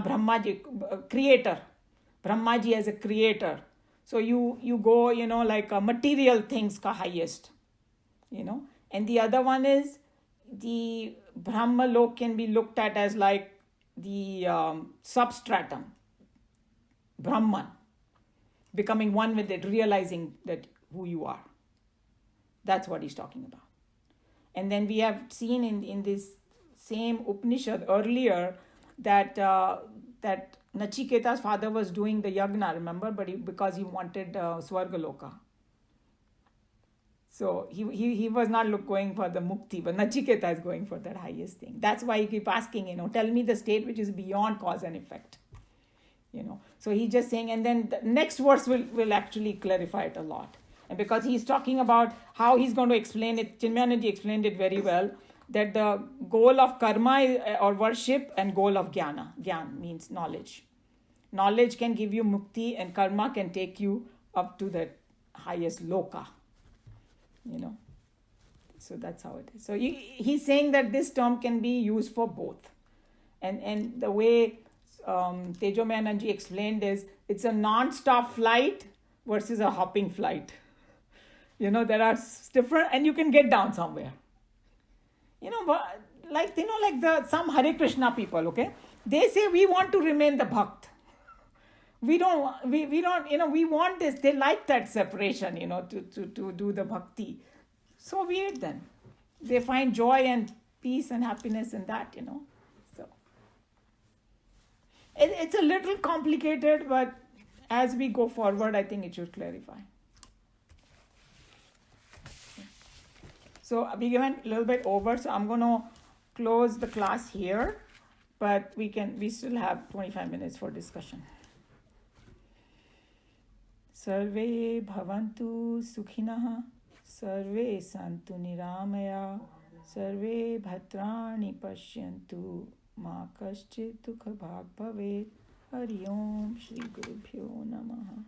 Brahmaji, creator. Brahmaji as a creator. So you go, like material things ka highest, And the other one is the Brahma lok can be looked at as like the substratum, Brahman, becoming one with it, realizing that who you are. That's what he's talking about. And then we have seen in this same Upanishad earlier that that Nachiketa's father was doing the yagna, remember? But because he wanted Swargaloka. So he was not going for the mukti, but Nachiketa is going for that highest thing. That's why he keep asking, tell me the state which is beyond cause and effect. So he's just saying, and then the next verse will actually clarify it a lot. And because he's talking about how he's going to explain it, Chinmayaji explained it very well, that the goal of karma or worship and goal of jnana. Jnana means knowledge. Knowledge can give you mukti and karma can take you up to the highest loka. So that's how it is. So he's saying that this term can be used for both. And the way Tejomayananji explained is, it's a non-stop flight versus a hopping flight. There are different, and you can get down somewhere. But like some Hare Krishna people, okay? They say we want to remain the bhakt. We don't, we want this. They like that separation, to do the bhakti. So weird then. They find joy and peace and happiness in that, So it's a little complicated, but as we go forward, I think it should clarify. So we went a little bit over, so I'm going to close the class here, but we still have 25 minutes for discussion. Sarve bhavantu sukhinah, sarve santu niramaya, sarve bhadrani pashyantu, ma kaschit dukha bhag bhavet. Hari Om Shri Gurubhyo Namaha.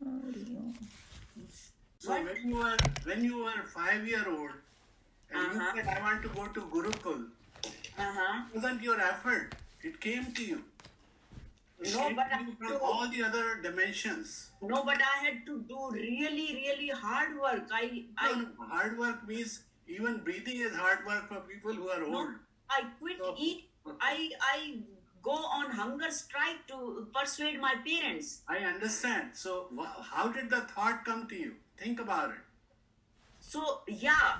Hari Om. So when you were 5-year-old and you said, I want to go to Gurukul, it wasn't your effort. It came to you. No, but from all the other dimensions. No, but I had to do really, really hard work. Hard work means even breathing is hard work for people who are old. No, I quit eating. I go on hunger strike to persuade my parents. I understand. So how did the thought come to you? Think about it. So yeah,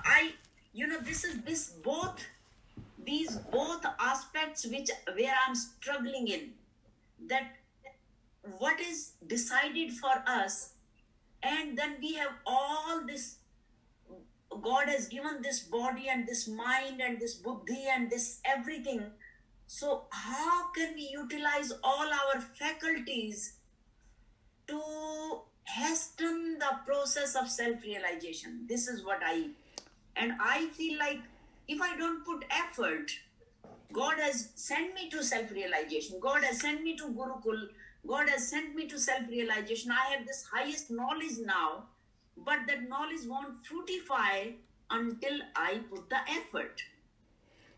these both aspects where I'm struggling in, that what is decided for us, and then we have all this. God has given this body and this mind and this buddhi and this everything. So how can we utilize all our faculties to hasten the process of self-realization? This is what and I feel like if I don't put effort, God has sent me to self-realization. God has sent me to Gurukul. God has sent me to self-realization. I have this highest knowledge now, but that knowledge won't fructify until I put the effort.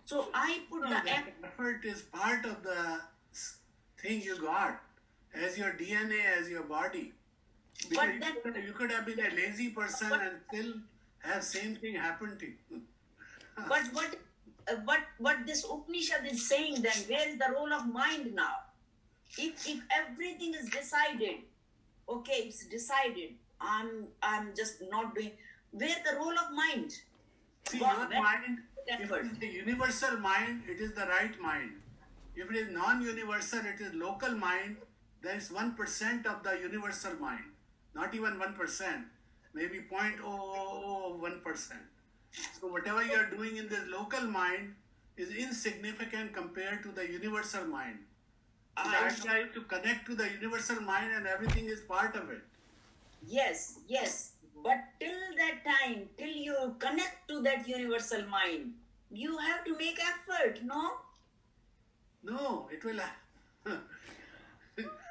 So I put the effort is part of the thing you got as your DNA, as your body. Because you could have been a lazy person and still have same thing happen to you. But what this Upanishad is saying then, where is the role of mind now? If everything is decided, okay, it's decided, I'm just not doing. Where the role of mind? See, your mind, if it is the universal mind, it is the right mind. If it is non-universal, it is local mind. There is 1% of the universal mind. Not even 1%, maybe 0.001%. So whatever you are doing in this local mind is insignificant compared to the universal mind. So the idea is to connect to the universal mind and everything is part of it. Yes. But till that time, till you connect to that universal mind, you have to make effort, no? No, it will...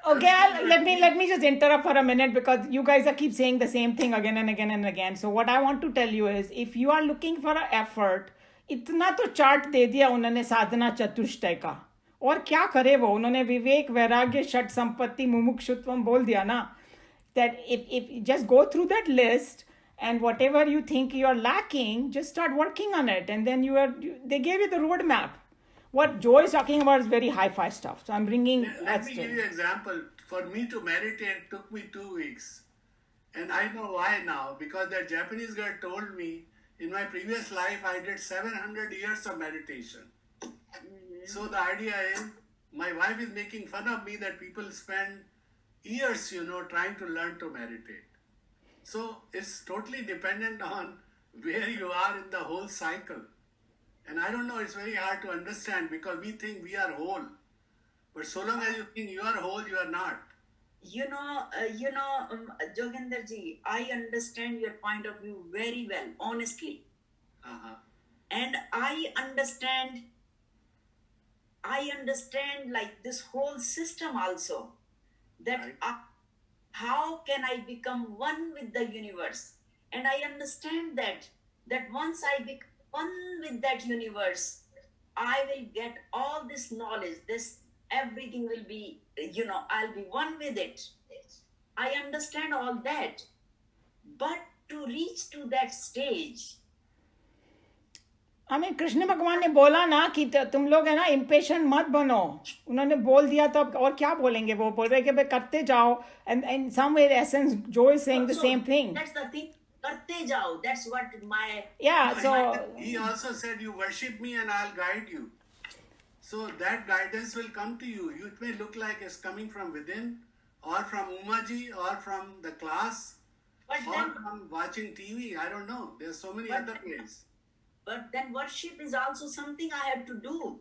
Okay, let me just interrupt for a minute because you guys are keep saying the same thing again and again and again. So what I want to tell you is, if you are looking for an effort, इतना तो chart दे दिया उन्होंने साधना चतुष्टय का, और क्या करे वो, उन्होंने विवेक वैराग्य षट संपत्ति मुमुक्षुत्वम बोल दिया ना, that if you just go through that list and whatever you think you're lacking, just start working on it, and then they gave you the roadmap. What Joe is talking about is very hi-fi stuff, so I'm bringing Let me give you an example. For me to meditate took me 2 weeks. And I know why now, because that Japanese girl told me in my previous life I did 700 years of meditation. So the idea is, my wife is making fun of me that people spend years, trying to learn to meditate. So it's totally dependent on where you are in the whole cycle. And I don't know, it's very hard to understand because we think we are whole. But so long as you think you are whole, you are not. Joginder ji, I understand your point of view very well, honestly. Uh-huh. And I understand like this whole system also, that Right. how can I become one with the universe? And I understand that once I become one with that universe, I will get all this knowledge, everything will be, I'll be one with it. I understand all that. But to reach to that stage, हमें कृष्ण भगवान ने बोला ना कि तुम लोग है ना इम्पेशेंट मत बनो, उन्होंने बोल दिया तो अब और क्या बोलेंगे, वो बोल रहे कि भाई करते जाओ, and in some way essence Joe is saying the same thing. That's the thing, karte jao, that's what my... Yeah, so... He also said, you worship me and I'll guide you. So that guidance will come to you. It may look like it's coming from within, or from Umaji, or from the class, But or then, from watching TV. I don't know. There's so many other ways. but then worship is also something I have to do.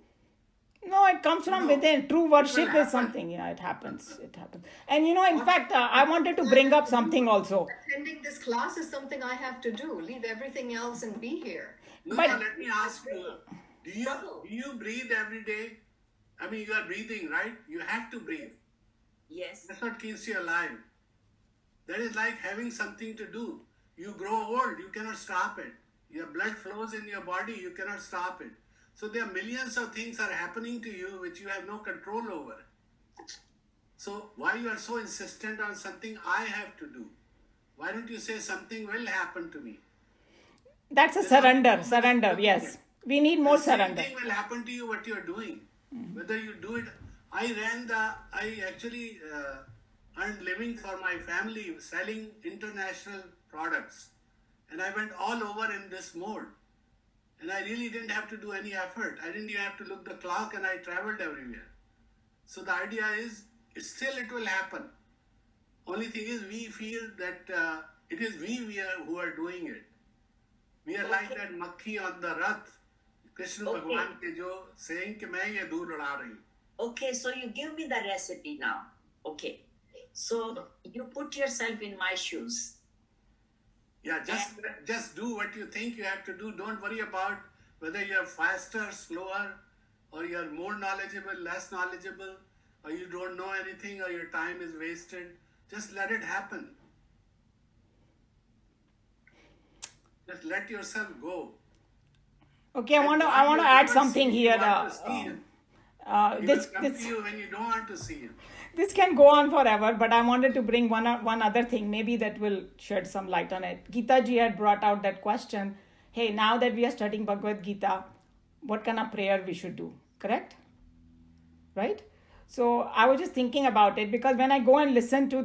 No, it comes from No, within. True it worship will is happen. something. Yeah, it happens. It happens. And in fact, I wanted to bring up something also. Attending this class is something I have to do. Leave everything else and be here. No, But- no, let me ask you. Do you breathe every day? I mean, you are breathing, right? You have to breathe. Yes. That's what keeps you alive. That is like having something to do. You grow old, you cannot stop it. Your blood flows in your body, you cannot stop it. So there are millions of things are happening to you which you have no control over. So why you are so insistent on something I have to do? Why don't you say something will happen to me? That's a surrender, yes. We need more surrender. Something will happen to you what you are doing. Whether you do it. I actually earned living for my family selling international products. And I went all over in this mode. And I really didn't have to do any effort. I didn't even have to look the clock, and I traveled everywhere. So the idea is, it will happen. Only thing is, we feel that it is who are doing it. We are like that makhi on the rath. Krishna Bhagwan ke jo saying कि मैं ये दूर उड़ा रही हूँ. Okay, so you give me the recipe now. Okay. So you put yourself in my shoes. Yeah, just do what you think you have to do. Don't worry about whether you are faster, slower, or you are more knowledgeable, less knowledgeable, or you don't know anything, or your time is wasted. Just let it happen. Just let yourself go. Okay, I And want to God will add never something see you here. want to see him. He This will come to you when you don't want to see him. this can go on forever, but I wanted to bring one other thing. Maybe that will shed some light on it. Geeta ji had brought out that question. Hey, now that we are studying Bhagavad Gita, what kind of prayer we should do? Correct? Right? So I was just thinking about it because when I go and listen to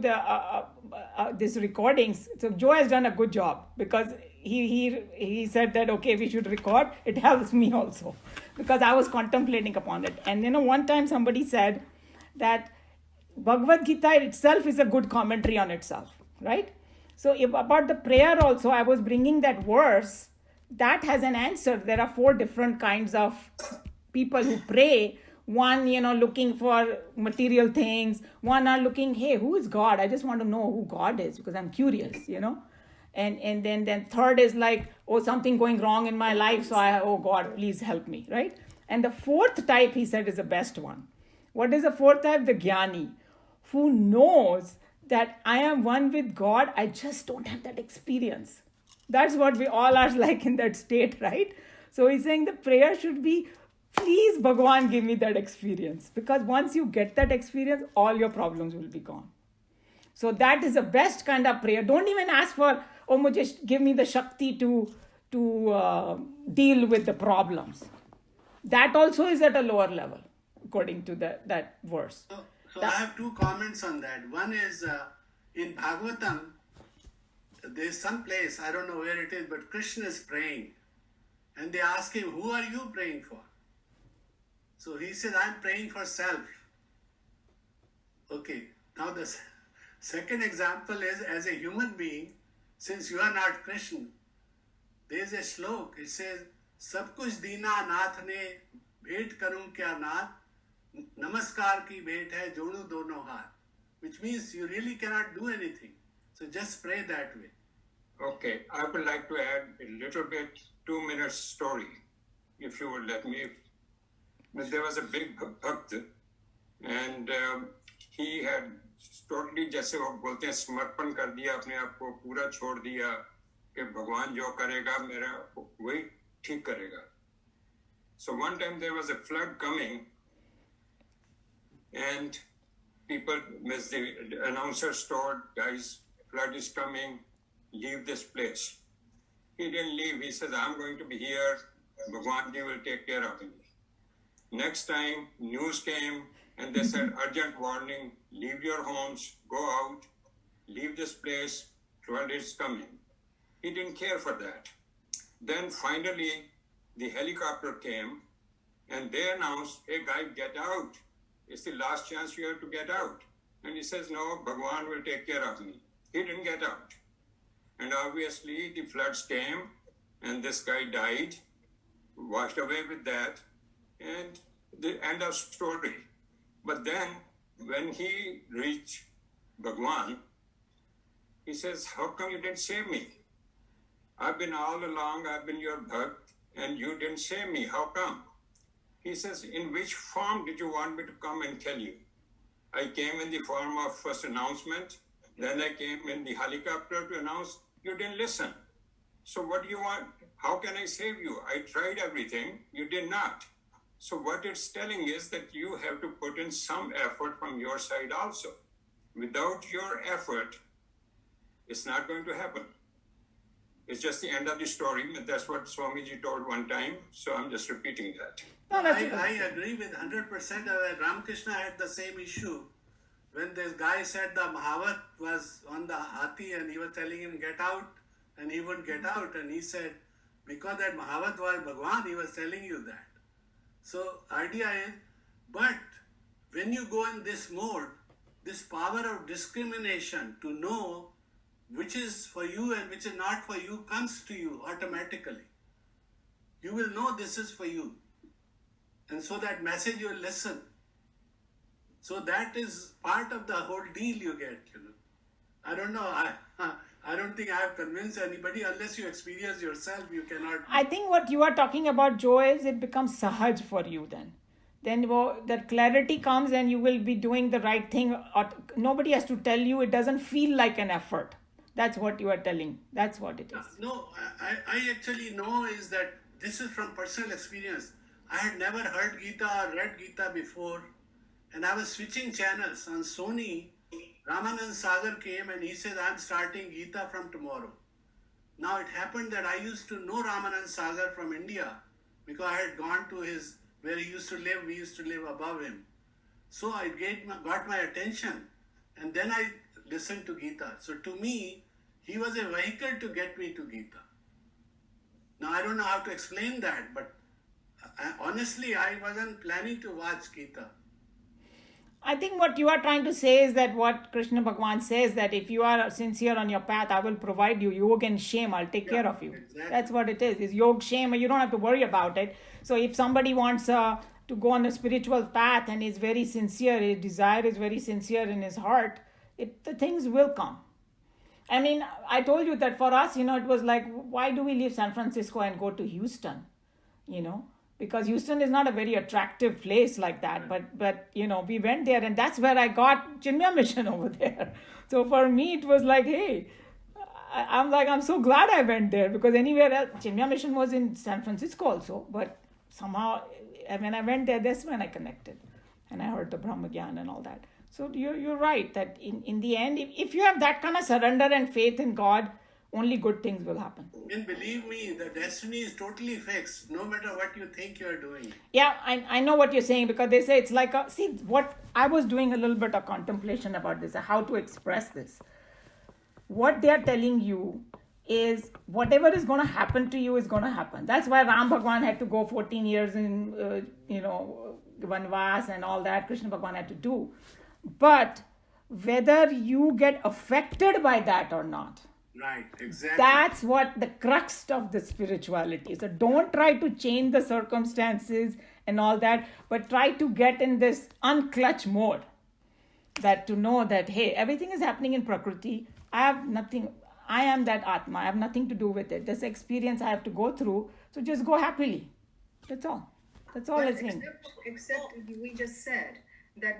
these recordings, so Joe has done a good job because he said that, okay, we should record. It helps me also because I was contemplating upon it. And one time somebody said that Bhagavad Gita itself is a good commentary on itself, right? So about the prayer also, I was bringing that verse that has an answer. There are 4 different kinds of people who pray. One, looking for material things. One are looking, hey, who is God? I just want to know who God is because I'm curious, And then third is like, oh, something going wrong in my life. So oh God, please help me, right? And the 4th type, he said, is the best one. What is the 4th type? The Jnani, who knows that I am one with God. I just don't have that experience. That's what we all are like in that state, right? So he's saying the prayer should be please, Bhagwan, give me that experience. Because once you get that experience, all your problems will be gone. So that is the best kind of prayer. Don't even ask for, oh, mujhe give me the Shakti to deal with the problems. That also is at a lower level, according to that verse. So I have two comments on that. One is in Bhagavatam, there's some place, I don't know where it is, but Krishna is praying. And they ask him, who are you praying for? So he says, I'm praying for self. Okay, now the second example is, as a human being, since you are not Krishna, there is a slok. It says, सब कुछ दीना नाथ ने भेंट करूं क्या नाथ नमस्कार की भेंट है जोड़ू दोनों हाथ, which means you really cannot do anything. So just pray that way. Okay, I would like to add a little bit, 2 minutes story, if you would let me. There was a big bhakt, and he had totally, जैसे वो बोलते हैं, समर्पण कर दिया अपने आप को, पूरा छोड़ दिया कि भगवान जो करेगा मेरा वही ठीक करेगा. So one time there was a flood coming, and people, as the announcers told, guys, flood is coming, leave this place. He didn't leave. He says, I'm going to be here. Bhagwan ji will take care of me. Next time, news came and they said, urgent warning, leave your homes, go out, leave this place, flood is coming. He didn't care for that. Then finally, the helicopter came and they announced, hey guy, get out. It's the last chance you have to get out. And he says, no, Bhagwan will take care of me. He didn't get out. And obviously the floods came and this guy died, washed away with that, and the end of story. But then when he reached Bhagwan, he says, how come you didn't save me? I've been all along, I've been your bhakt, and you didn't save me. How come? He says, in which form did you want me to come and tell you? I came in the form of first announcement, then I came in the helicopter to announce. You didn't listen. So what do you want? How can I save you? I tried everything. You did not. So what it's telling is that you have to put in some effort from your side also. Without your effort, it's not going to happen. It's just the end of the story. That's what Swamiji told one time. So I'm just repeating that. No, I agree with 100%. Ramakrishna had the same issue. When this guy said the Mahavat was on the Hathi and he was telling him get out and he wouldn't get out, and he said because that Mahavat was Bhagwan, he was telling you that. So idea is, but when you go in this mode, this power of discrimination to know which is for you and which is not for you comes to you automatically. You will know this is for you. And so that message you will listen. So that is part of the whole deal you get, you know. I don't know. I don't think I have convinced anybody. Unless you experience yourself, you cannot. I think what you are talking about, Joe, is it becomes sahaj for you then. Then that clarity comes and you will be doing the right thing. Nobody has to tell you. It doesn't feel like an effort. That's what you are telling. That's what it is. No, I actually know is that this is from personal experience. I had never heard Geeta or read Geeta before. And I was switching channels on Sony. Ramanand Sagar came and he said, I'm starting Geeta from tomorrow. Now it happened that I used to know Ramanand Sagar from India because I had gone to where he used to live, we used to live above him. So I got my attention and then I listened to Geeta. So to me, he was a vehicle to get me to Geeta. Now I don't know how to explain that, but honestly, I wasn't planning to watch Geeta. I think what you are trying to say is that what Krishna Bhagwan says, that if you are sincere on your path, I will provide you yoga and shame. I'll take care of you. Exactly. That's what it is. It's yoga, shame. You don't have to worry about it. So if somebody wants to go on a spiritual path and is very sincere, his desire is very sincere in his heart, the things will come. I mean, I told you that for us, it was like, why do we leave San Francisco and go to Houston? Because Houston is not a very attractive place like that. But we went there and that's where I got Chinmaya Mission over there. So for me, it was like, hey, I'm so glad I went there because anywhere else, Chinmaya Mission was in San Francisco also, but somehow, when I went there, that's when I connected. And I heard the Brahma Gyan and all that. So you're right that in the end, if you have that kind of surrender and faith in God, only good things will happen. And believe me, the destiny is totally fixed, no matter what you think you're doing. Yeah, I know what you're saying, because they say it's like, see, what I was doing a little bit of contemplation about this, how to express this. What they're telling you is whatever is going to happen to you is going to happen. That's why Ram Bhagwan had to go 14 years in, Vanvas and all that Krishna Bhagwan had to do. But whether you get affected by that or not, Right, exactly. that's what the crux of the spirituality is. So don't try to change the circumstances and all that, but try to get in this unclutch mode. That to know that, hey, everything is happening in Prakriti. I am that Atma. I have nothing to do with it. This experience I have to go through. So just go happily. That's all. That's all it's saying. Except we just said that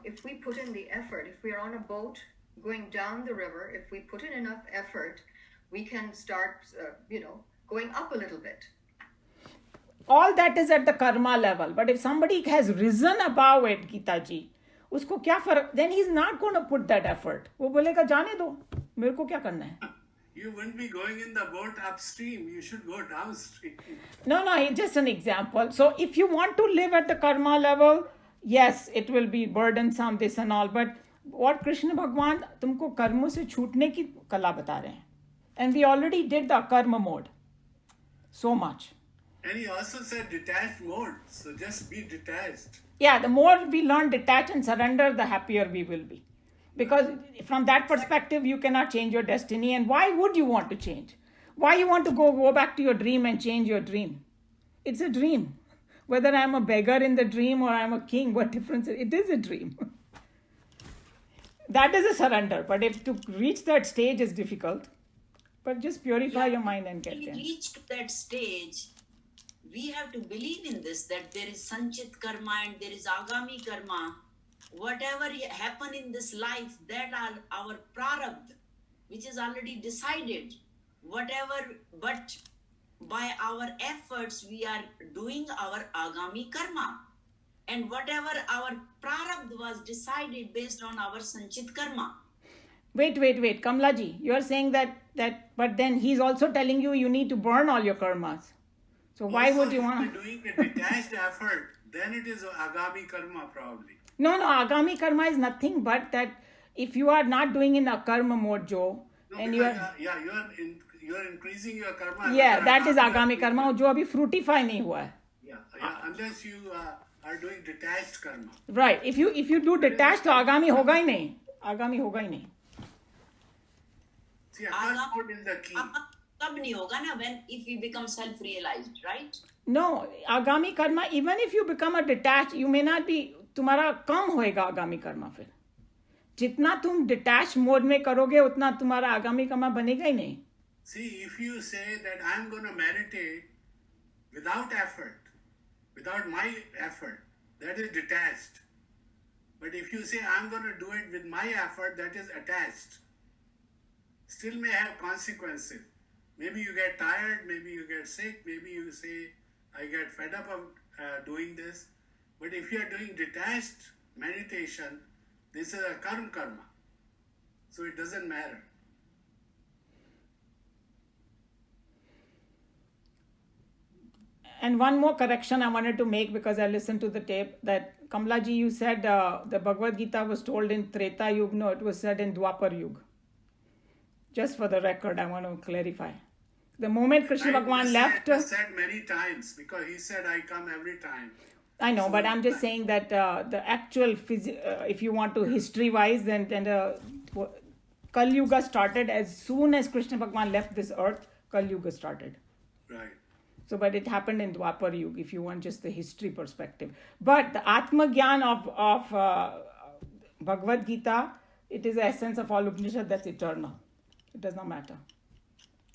if we put in the effort, if we are on a boat going down the river, if we put in enough effort, we can start, going up a little bit. All that is at the karma level. But if somebody has risen above it, Geeta ji, usko kya farak? Then he's not going to put that effort. वो बोलेगा जाने दो, मेरे को क्या करना है? You wouldn't be going in the boat upstream. You should go downstream. No, it's just an example. So if you want to live at the karma level, yes, it will be burdensome, this and all. But what Krishna Bhagwan तुमको कर्मों से छूटने की कला बता रहे हैं. And we already did the karma mode. So much. And he also said detached mode. So just be detached. Yeah, the more we learn detach and surrender, the happier we will be. Because from that perspective, you cannot change your destiny. And why would you want to change? Why you want to go back to your dream and change your dream? It's a dream. Whether I'm a beggar in the dream or I'm a king, what difference? It is a dream. That is a surrender. But if to reach that stage is difficult, but just purify your mind and get there. When we reach to that stage, we have to believe in this, that there is Sanchit Karma and there is Agami Karma. Whatever happen in this life, that are our prarabdha, which is already decided. Whatever, but by our efforts, we are doing our Agami Karma. And whatever our prarabdha was decided based on our Sanchit Karma. Wait, Kamla ji, you are saying that, but then he's also telling you need to burn all your karmas. So why Also, would you want if you're doing a detached effort, then it is Agami Karma probably. No, Agami Karma is nothing but that if you are not doing in a karma mode, Joe, and you are... you are increasing your karma. Yeah, that is Agami Karma, जो अभी frutify नहीं हुआ है. Yeah, unless you are doing detached karma. Right, if you do detached, तो Agami होगा ही नहीं. Agami होगा ही नहीं. See, Agami mode is the key. तब नहीं होगा ना, if we become self-realized, right? No, Agami Karma, even if you become a detached, you may not be, तुम्हारा कम होएगा आगामी कर्मा फिर. जितना तुम detached mode में करोगे उतना तुम्हारा आगामी कर्मा बनेगा ही नहीं. See, if you say that I'm going to meditate without effort, without my effort, that is detached. But if you say I'm going to do it with my effort, that is attached. Still may have consequences. Maybe you get tired, maybe you get sick, maybe you say, I get fed up of doing this. But if you are doing detached meditation, this is a karma. So it doesn't matter. And one more correction I wanted to make because I listened to the tape that Kamla ji, you said the Bhagavad Gita was told in Treta Yuga. No, it was said in Dwapar Yuga. Just for the record, I want to clarify. The moment Krishna Bhagwan left... It was said many times because he said, I come every time. I know, but I'm just saying that the actual, if you want to history-wise, then Kali Yuga started as soon as Krishna Bhagwan left this earth, Kali Yuga started. Right. So, but it happened in Dwapar Yuga, if you want just the history perspective. But the Atma Gyan of Bhagavad Gita, it is the essence of all Upanishad that's eternal. It does not matter.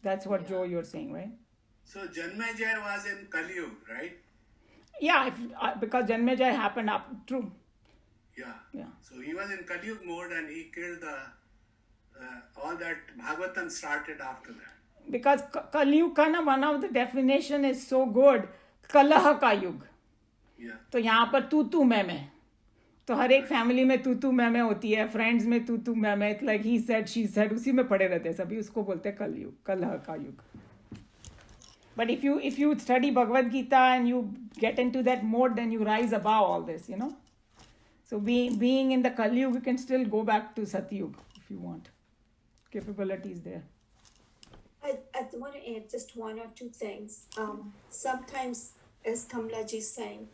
That's what, Joe, you're saying, right? So Janmejaya was in Kali Yuga, right? Yeah, because Janmejaya happened true. Yeah. So he was in Kali Yuga mode and he killed all that Bhagavatam started after that. Because Kali Yuga, one of the definition is so good. कलह का युग. Yeah. तो यहाँ पर तू मैं. तो हर एक फैमिली में तू मैं होती है, फ्रेंड्स में तू मैं, like he said she said, उसी में पड़े रहते हैं सभी. उसको बोलते हैं कलयुग, कलह का युग. But if you study Bhagavad Gita and you get into that mode, then you rise above all this, you know. So being in the Kali Yuga, you can still go back to Satyuga if you want. Capability is there. I want to add just one or two things. Sometimes, as Kamlaji is saying,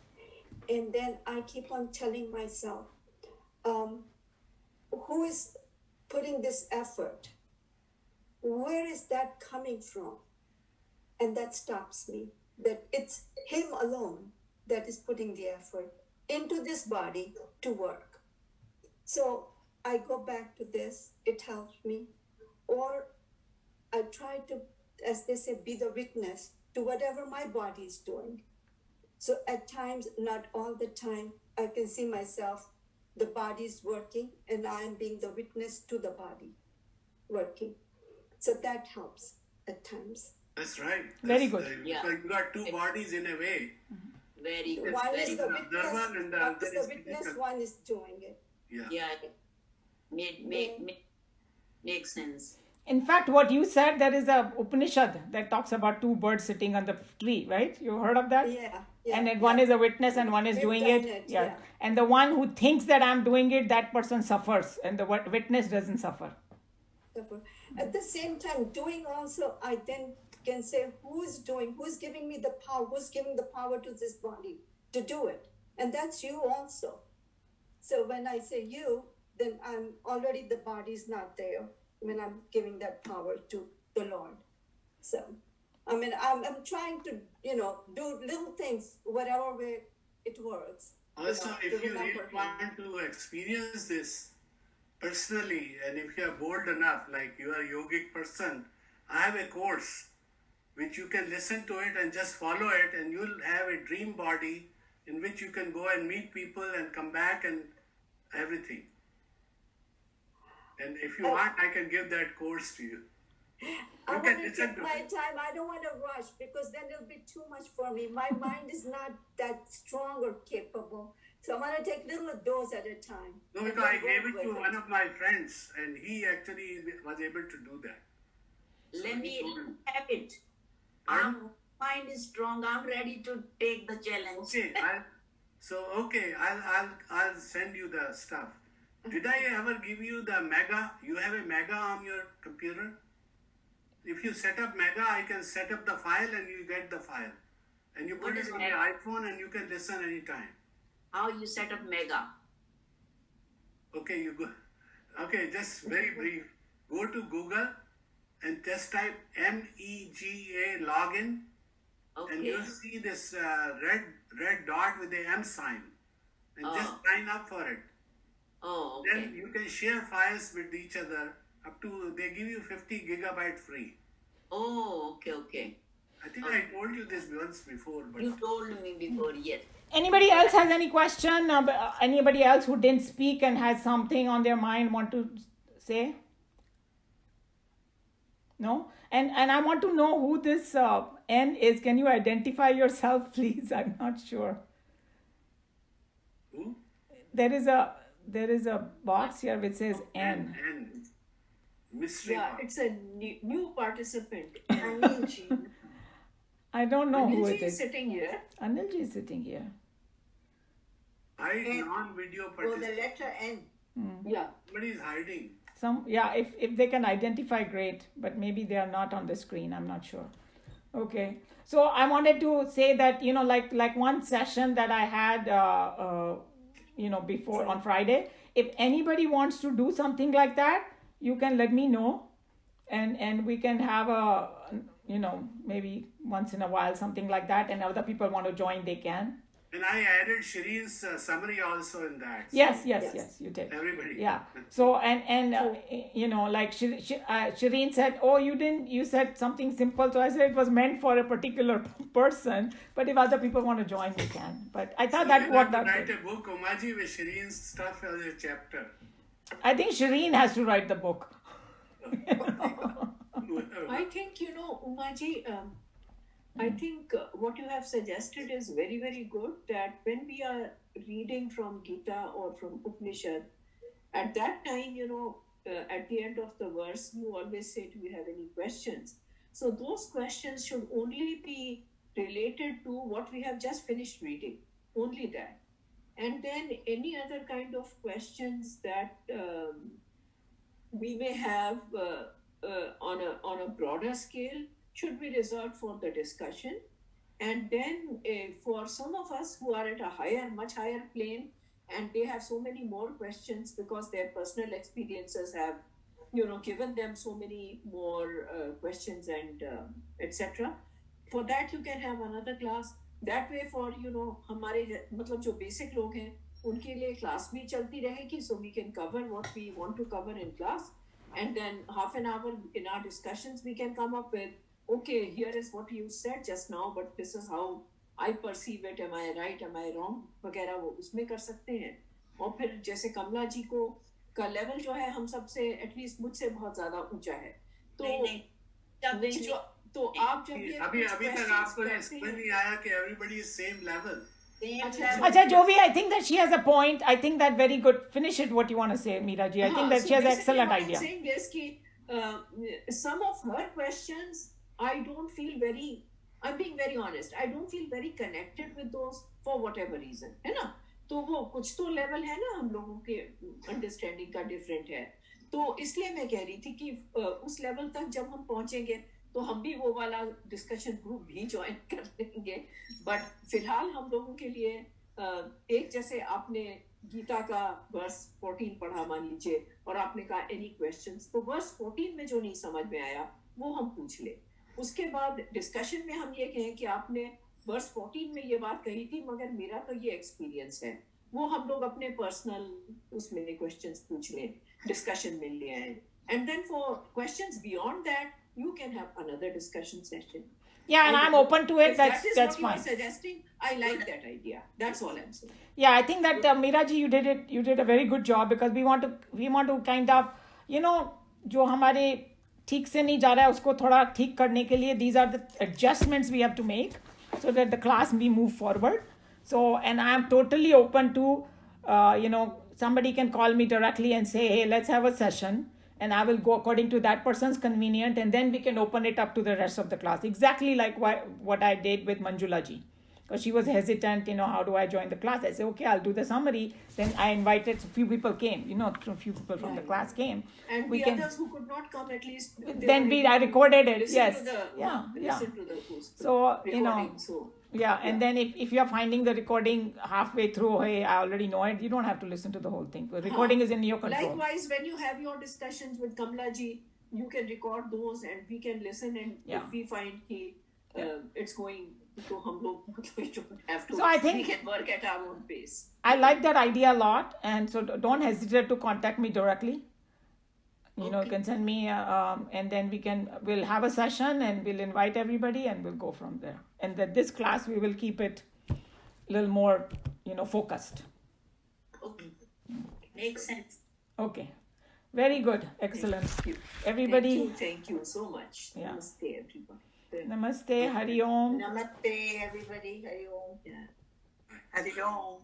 and then I keep on telling myself, who is putting this effort? Where is that coming from? And that stops me. That it's him alone that is putting the effort into this body to work. So I go back to this, it helps me. Or I try to, as they say, be the witness to whatever my body is doing. So at times, not all the time, I can see myself, the body is working and I am being the witness to the body working. So that helps at times. That's right. Very good. Yeah. You got two bodies in a way. Very good. One Very is the good. witness, Observer and the one other is the is witness, physical. one is doing it. Yeah. Yeah. Makes sense. In fact, what you said, there is a Upanishad that talks about two birds sitting on the tree, right? You heard of that? Yeah. And then one is a witness and one is We've doing done it. it, yeah. And the one who thinks that I'm doing it, that person suffers, and the witness doesn't suffer. At the same time, doing also, I then can say, who's giving me the power, who's giving the power to this body to do it? And that's you also. So when I say you, then I'm already, the body's not there when I'm giving that power to the Lord. So, I mean, I'm trying to, do little things, whatever way it works. Also, to if you really remember him. want to experience this personally, and if you are bold enough, like you are a yogic person, I have a course which you can listen to it and just follow it, and you'll have a dream body in which you can go and meet people and come back and everything. And if you want, I can give that course to you. I You can want to listen take to my it. time. I don't want to rush because then it'll be too much for me. My mind is not that strong or capable. So I want to take little dose at a time. No, and because I then gave work it to with one of my friends, and he actually was able to do that. Let me have it. Pardon? Mind is strong. I'm ready to take the challenge. Okay, I'll send you the stuff. Did I ever give you the Mega? You have a Mega on your computer? If you set up Mega, I can set up the file and you get the file. And you put What it is on Mega? your iPhone and you can listen anytime. How you set up Mega? Okay, you go. Okay, just very brief. Go to Google and just type MEGA login, and Okay. you'll see this red dot with the M sign, and just Oh. sign up for it. Oh, Then okay. you can share files with each other up to, they give you 50 gigabyte free. Oh, okay. I think I told you this once before, but You told me before, yes. Anybody else has any question? Anybody else who didn't speak and has something on their mind want to say? No? And I want to know who this N is. Can you identify yourself, please? I'm not sure. who? There is a box here which says N. N. Mystery Yeah, box. it's a new participant, Anilji. I don't know who it Anilji is is. sitting here. Anilji is sitting here. Hide non-video Oh, the participant. letter N. Yeah. Somebody is hiding. If they can identify, great, but maybe they are not on the screen. I'm not sure. Okay, so I wanted to say that like one session that I had before on Friday. If anybody wants to do something like that, you can let me know, and we can have a maybe once in a while something like that. And other people want to join, they can. And I added Shireen's summary also in that. So Yes, you did. Everybody. Yeah. So and like Shireen said, oh, you said something simple. So I said it was meant for a particular person. But if other people want to join, they can. But I thought that You worked have out to write good. a book, Umaji, with Shireen's stuff as a chapter. I think Shireen has to write the book. I think, Umaji, I think what you have suggested is very, very good, that when we are reading from Gita or from Upanishad, at that time, at the end of the verse, you always say, do you have any questions? So those questions should only be related to what we have just finished reading, only that. And then any other kind of questions that we may have on a broader scale should be reserved for the discussion. And then for some of us who are at a much higher plane, and they have so many more questions because their personal experiences have, given them so many more questions and etc. For that, you can have another class. That way, for हमारे मतलब जो basic लोग हैं, उनके लिए class भी चलती रहेगी, so we can cover what we want to cover in class, and then half an hour in our discussions we can come up with, okay, here is what you said just now, but this is how I perceive it, am I right, am I wrong, वगैरह वो उसमें कर सकते हैं. और फिर जैसे कमला जी को का लेवल जो है हम सबसे एटलीस्ट मुझसे बहुत ज्यादा ऊंचा है, तो नहीं जो तो आप जब ये अभी तक आपको समझ नहीं आया कि everybody is same level. अच्छा Jovi, I think that she has a point. I think that very good. Finish it what you want to say, Meera ji. I think that she has an excellent idea. I'm saying is कि some of her questions I don't feel very, I'm being very honest, I don't feel very connected with those for whatever reason, है ना. तो वो कुछ तो level है ना हम लोगों के अंडरस्टैंडिंग का डिफरेंट है, तो इसलिए मैं कह रही थी कि उस लेवल तक जब हम पहुंचेंगे तो हम भी वो वाला डिस्कशन ग्रुप भी ज्वाइन कर लेंगे. बट फिलहाल हम लोगों के लिए एक जैसे आपने गीता का वर्स 14 पढ़ा मान लीजिए, और आपने कहा एनी क्वेश्चंस, तो वर्स 14 में जो नहीं समझ में आया वो हम पूछ ले. उसके बाद डिस्कशन में हम ये कहें कि आपने वर्स 14 में ये बात कही थी मगर मेरा तो ये एक्सपीरियंस है, वो हम लोग अपने पर्सनल उसमें क्वेश्चंस पूछ लें, डिस्कशन में ले आए. And then for questions beyond that you can have another discussion session. Yeah, and I'm open to it. That's what fine. You are suggesting, I like that idea. That's all I'm saying. Yeah, I think that Meera ji, you did a very good job, because we want to kind of, जो हमारे ठीक से नहीं जा रहा है उसको थोड़ा ठीक करने के लिए, these are the adjustments we have to make so that the class be move forward. So, and I am totally open to, somebody can call me directly and say, hey, let's have a session. And I will go according to that person's convenient, and then we can open it up to the rest of the class. Exactly like what I did with Manjula ji. Because she was hesitant, how do I join the class? I said, okay, I'll do the summary. Then I invited, a few people came, a few people from the class came. And others who could not come, at least. Then I recorded it, yes. Listen to the post. So, recording, so. Yeah, and then if you're finding the recording halfway through, hey, I already know it, you don't have to listen to the whole thing. The recording is in your control. Likewise, when you have your discussions with Kamla ji, you can record those and we can listen, and if we find it's going, so we don't have to, so I think we can work at our own pace. I like that idea a lot, and so don't hesitate to contact me directly. You can send me, and then we'll have a session and we'll invite everybody and we'll go from there. And that this class, we will keep it a little more, focused. Okay. Makes sense. Okay. Very good. Excellent. Everybody. Thank you so much. Yeah. Namaste, everybody. Namaste. Hari Om. Namaste, everybody. Hari Om. Yeah. Hari Om.